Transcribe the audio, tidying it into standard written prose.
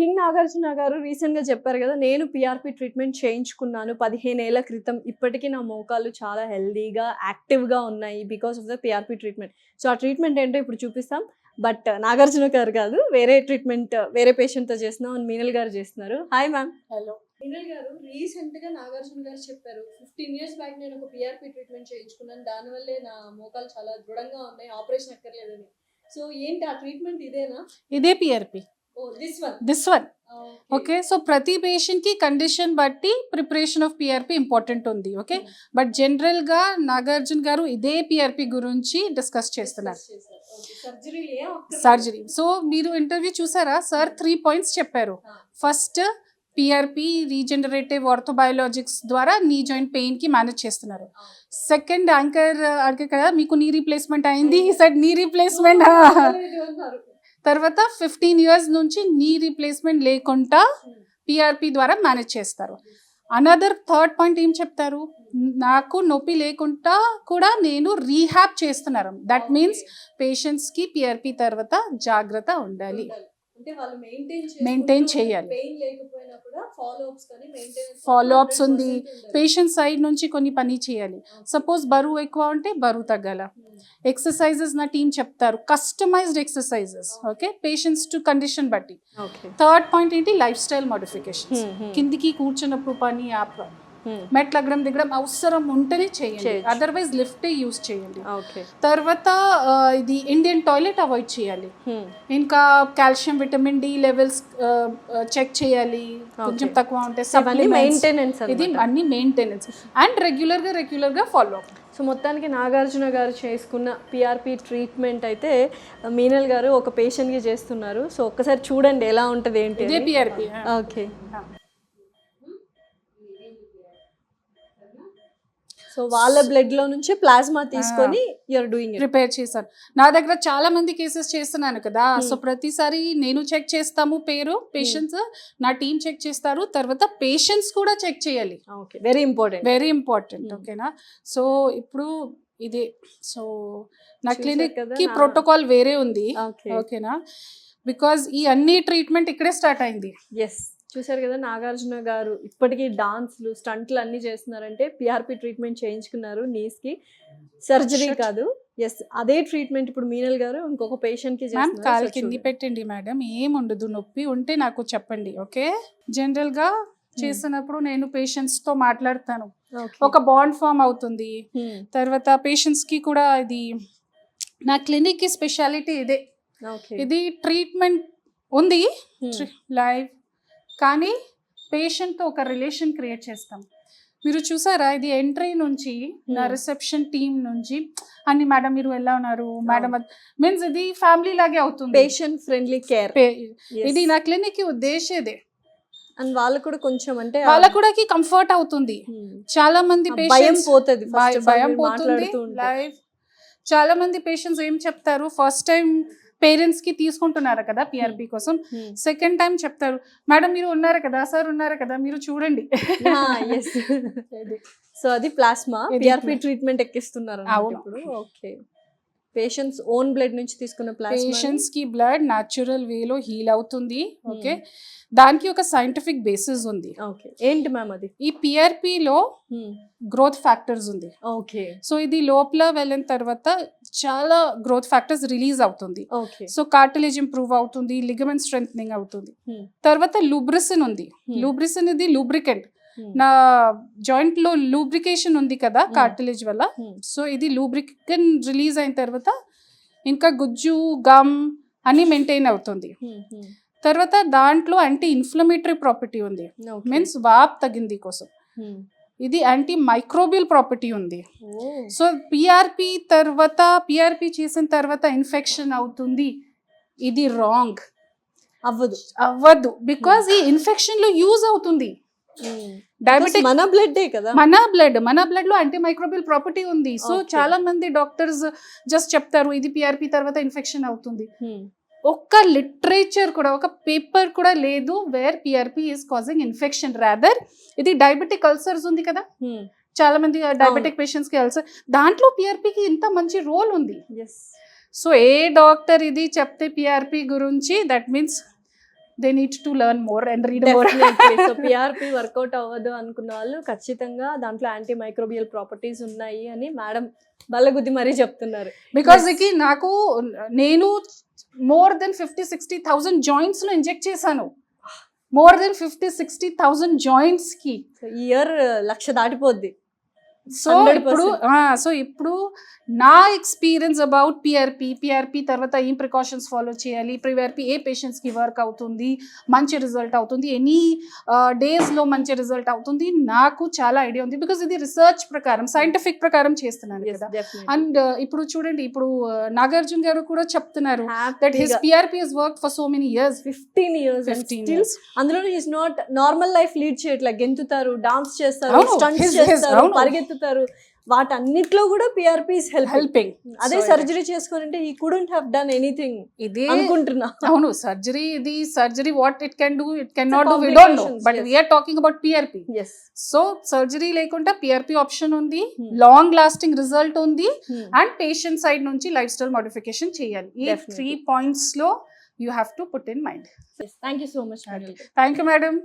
King Nagarjuna గారు recent గా చెప్పారు కదా, నేను పిఆర్పి ట్రీట్మెంట్ చేయించుకున్నాను 15 ఏళ్ల క్రితం. ఇప్పటికీ నా మోకాళ్ళు చాలా హెల్దీగా యాక్టివ్గా ఉన్నాయి because of the PRP treatment. So ఆ ట్రీట్మెంట్ ఏంటో ఇప్పుడు చూపిస్తాం. బట్ నాగార్జున గారు కాదు, వేరే ట్రీట్మెంట్ వేరే పేషెంట్తో చేస్తున్నాం. మీనల్ గారు చేస్తున్నారు. Hi ma'am. హలో. మీనల్ గారు రీసెంట్ గా నాగార్జున గారు చెప్పారు, 15 years బ్యాక్ నేను ఒక పిఆర్పి ట్రీట్మెంట్ చేయించుకున్నాను, దానివల్లే నా మోకాలు చాలా దృఢంగా ఉన్నాయి, ఆపరేషన్ అక్కర్లేదని. సో ఏంటి ఆ ట్రీట్మెంట్ ఇదేనా? ఇదే PRP. This one. Okay, so ప్రతి పేషెంట్ కి కండిషన్ బట్టి ప్రిపరేషన్ ఆఫ్ పిఆర్పి ఇంపార్టెంట్ ఉంది. ఓకే, బట్ జనరల్ గా నాగార్జున గారు ఇదే పిఆర్పి గురించి డిస్కస్ చేస్తున్నారు. సర్జరీ. సో మీరు ఇంటర్వ్యూ చూసారా సార్? 3 points చెప్పారు. ఫస్ట్, పిఆర్పి రీజనరేటివ్ ఆర్థోబయోలాజిక్స్ ద్వారా నీ జాయింట్ పెయిన్ కి మేనేజ్ చేస్తున్నారు. సెకండ్, యాంకర్ అడిగారు కదా మీకు నీ రీప్లేస్మెంట్ అయింది, సెడ్ నీ రీప్లేస్మెంట్. తర్వాత 15 years నుంచి నీ రీప్లేస్మెంట్ లేకుండా పిఆర్పి ద్వారా మేనేజ్ చేస్తారు. అనదర్ థర్డ్ పాయింట్ ఏం చెప్తారు, నాకు నొప్పి లేకుండా కూడా నేను రీహాబ్ చేస్తున్నారు. దట్ మీన్స్ పేషెంట్స్కి పిఆర్పి తర్వాత జాగ్రత్త ఉండాలి, మెయింటైన్ చేయాలి. ఫాలో అప్స్ ఉంది, పేషెంట్ సైడ్ నుంచి కొన్ని పని చేయాలి. సపోజ్ బరువు ఎక్కువ ఉంటే బరువు తగ్గాల. ఎక్సర్సైజెస్ నా టీం చెప్తారు, customized exercises. Okay, patients to condition బట్టి. థర్డ్ పాయింట్ ఏంటి, లైఫ్ స్టైల్ మోడిఫికేషన్. కిందికి కూర్చున్నప్పుడు పని మెట్లు దిగడం అవసరం ఉంటేనే చేయండి, అదర్వైజ్ లిఫ్ట్ యూజ్ చేయండి. తర్వాత ఇది ఇండియన్ టాయిలెట్ అవాయిడ్ చేయాలి. ఇంకా calcium, vitamin D levels check చేయాలి, కొంచెం తక్కువ ఉంటే ఇది అన్ని మెయింటెనెన్స్ అండ్ రెగ్యులర్ గా ఫాలో అప్. సో మొత్తానికి నాగార్జున గారు చేసుకున్న పిఆర్పి ట్రీట్మెంట్ అయితే మీనల్ గారు ఒక పేషెంట్కి చేస్తున్నారు. సో ఒక్కసారి చూడండి ఎలా ఉంటుంది ఏంటి. ఇదే పిఆర్పి. ఓకే, సో వాళ్ళ బ్లడ్ లో నుంచి ప్లాస్మా తీసుకొని యూఆర్ డూయింగ్ ప్రిపేర్ చేశాను. నా దగ్గర చాలా మంది కేసెస్ చేస్తున్నాను కదా, సో ప్రతిసారి నేను చెక్ చేస్తాము పేరు, పేషెంట్స్ నా టీం చెక్ చేస్తారు, తర్వాత పేషెంట్స్ కూడా చెక్ చేయాలి. Very important. ఓకేనా, సో ఇప్పుడు ఇది సో నా క్లినిక్ కి ప్రోటోకాల్ వేరే ఉంది. ఓకేనా, బికాజ్ ఈ అన్ని ట్రీట్మెంట్ ఇక్కడే స్టార్ట్ అయింది. ఎస్, చూసారు కదా నాగార్జున గారు ఇప్పటికీ డాన్స్లు స్టంట్లు అన్ని చేస్తున్నారంటే పిఆర్పి ట్రీట్మెంట్ చేయించుకున్నారు, నీస్కి సర్జరీ కాదు. ఎస్, అదే ట్రీట్మెంట్ ఇప్పుడు మీనల్ గారు ఇంకొక పేషెంట్కి కాలు కింది పెట్టండి మేడం, ఏముండదు, నొప్పి ఉంటే నాకు చెప్పండి. ఓకే, జనరల్గా చేసినప్పుడు నేను పేషెంట్స్తో మాట్లాడతాను, ఒక బాండ్ ఫామ్ అవుతుంది. తర్వాత పేషెంట్స్కి కూడా ఇది నా క్లినిక్కి స్పెషాలిటీ ఇదే. ఇది ట్రీట్మెంట్ ఉంది లైవ్, కానీ పేషెంట్తో ఒక రిలేషన్ క్రియేట్ చేస్తాం. మీరు చూసారా, ఇది ఎంట్రీ నుంచి నా రిసెప్షన్ టీమ్ నుంచి అన్ని మేడం మీరు ఎలా ఉన్నారు మేడం, మీన్స్ ఇది ఫ్యామిలీ లాగే అవుతుంది, పేషెంట్ ఫ్రెండ్లీ కేర్. ఇది నా క్లినిక్ కి ఉద్దేశం ఇదే. అండ్ వాళ్ళకు కూడా కొంచెం అంటే వాళ్ళకు కూడా కంఫర్ట్ అవుతుంది. చాలా మంది భయం పోతుంది, లైఫ్. చాలా మంది పేషెంట్స్ ఏం చెప్తారు, ఫస్ట్ టైం పేరెంట్స్ కి తీసుకుంటున్నారు కదా పిఆర్పి కోసం, సెకండ్ టైం చెప్తారు మేడం మీరు ఉన్నారు కదా, సార్ ఉన్నారు కదా, మీరు చూడండి. సో అది ప్లాస్మా పిఆర్పి ట్రీట్మెంట్ ఎక్కిస్తున్నారు ఇప్పుడు. ఓకే, పేషెంట్స్ ఓన్ బ్లడ్ నుంచి తీసుకున్న ప్లాస్మా, పేషెంట్స్ కి బ్లడ్ న్యాచురల్ వేలో హీల్ అవుతుంది. ఓకే, దానికి ఒక సైంటిఫిక్ బేసిస్ ఉంది. ఓకే, ఏంటి మ్యామ్ అది? ఈ పిఆర్పి లో గ్రోత్ ఫ్యాక్టర్స్ ఉంది. ఓకే, సో ఇది లోపల వెళ్ళిన తర్వాత చాలా గ్రోత్ ఫ్యాక్టర్స్ రిలీజ్ అవుతుంది. సో కార్టిలేజ్ ఇంప్రూవ్ అవుతుంది, లిగమెంట్ స్ట్రెంథనింగ్ అవుతుంది. తర్వాత లూబ్రిసిన్ ఉంది. లూబ్రిసిన్ ఇది లూబ్రికెంట్. నా జాయింట్ లో లూబ్రికేషన్ ఉంది కదా కార్టిలేజ్ వల్ల, సో ఇది లూబ్రికెన్ రిలీజ్ అయిన తర్వాత ఇంకా గుజ్జు గమ్ అని మెయింటైన్ అవుతుంది. తర్వాత దాంట్లో యాంటీ ఇన్ఫ్లమేటరీ ప్రాపర్టీ ఉంది, మీన్స్ వాప్ తగ్గింది కోసం. ఇది యాంటీ మైక్రోబియల్ ప్రాపర్టీ ఉంది. సో పిఆర్పి చేసిన తర్వాత ఇన్ఫెక్షన్ అవుతుంది, ఇది రాంగ్. అవ్వదు బికాజ్ ఈ ఇన్ఫెక్షన్ లో యూజ్ అవుతుంది. డయాబెటిక్ మన బ్లడ్ లో యాంటీ మైక్రోబియల్ ప్రాపర్టీ ఉంది. సో చాలా మంది డాక్టర్స్ జస్ట్ చెప్తారు ఇది పిఆర్పి తర్వాత ఇన్ఫెక్షన్ అవుతుంది. ఒక్క లిటరేచర్ కూడా, ఒక పేపర్ కూడా లేదు where PRP is causing infection. Rather ఇది డయాబెటిక్ అల్సర్స్ ఉంది కదా, చాలా మంది డయాబెటిక్ పేషెంట్స్ కి అల్సర్, దాంట్లో పిఆర్పికి ఇంత మంచి రోల్ ఉంది. సో ఏ డాక్టర్ ఇది చెప్తే పిఆర్పి గురించి, that means they need to learn more and read more. So PRP work out అవ్వదు అనుకున్న వాళ్ళు ఖచ్చితంగా దాంట్లో యాంటీ మైక్రోబియల్ ప్రాపర్టీస్ ఉన్నాయి అని మేడం బల్లగుద్ది మరీ చెప్తున్నారు. బికాస్ నాకు నేను మోర్ దెన్ 50-60,000 జాయింట్స్ లో ఇంజెక్ట్ చేశాను. మోర్ దెన్ 50-60,000 జాయింట్స్ కి. ఇయర్ 1,00,000 దాటిపోద్ది. సో ఇప్పుడు నా ఎక్స్పీరియన్స్ అబౌట్ పిఆర్పి తర్వాత ఏం ప్రికాషన్స్ ఫాలో చేయాలి, పిఆర్పి ఏ పేషెంట్స్కి వర్క్ అవుతుంది, మంచి రిజల్ట్ అవుతుంది, ఎనీ డేస్లో మంచి రిజల్ట్ అవుతుంది, నాకు చాలా ఐడియా ఉంది. బికాస్ ఇది రిసర్చ్ ప్రకారం సైంటిఫిక్ ప్రకారం చేస్తున్నాను కదా. అండ్ ఇప్పుడు చూడండి, ఇప్పుడు నాగార్జున గారు కూడా చెప్తున్నారు that his PRP has work for so many years, 15 years. అందులో his not normal life lead చేయట్లేదు. గెంతుతారు, డాన్స్ చేస్తారు, స్టంట్స్ చేస్తారు, పరిగెత్తుతారు, వాటన్నిట్లో కూడా పిఆర్పి ఇస్ హెల్పింగ్. అదే సర్జరీ చేసుకుంటే he couldn't have done anything ఇది అనుకుంటున్నా. అవును, surgery what it can do, it can not do, we don't know, but we are talking about PRP. So surgery లేకుండా పిఆర్పి ఆప్షన్ ఉంది, long lasting result ఉంది, and patient side నుంచి life style modification చేయాలి. ఈ 3 points లో you have to put in mind. Yes, thank you so much. Thank you, madam.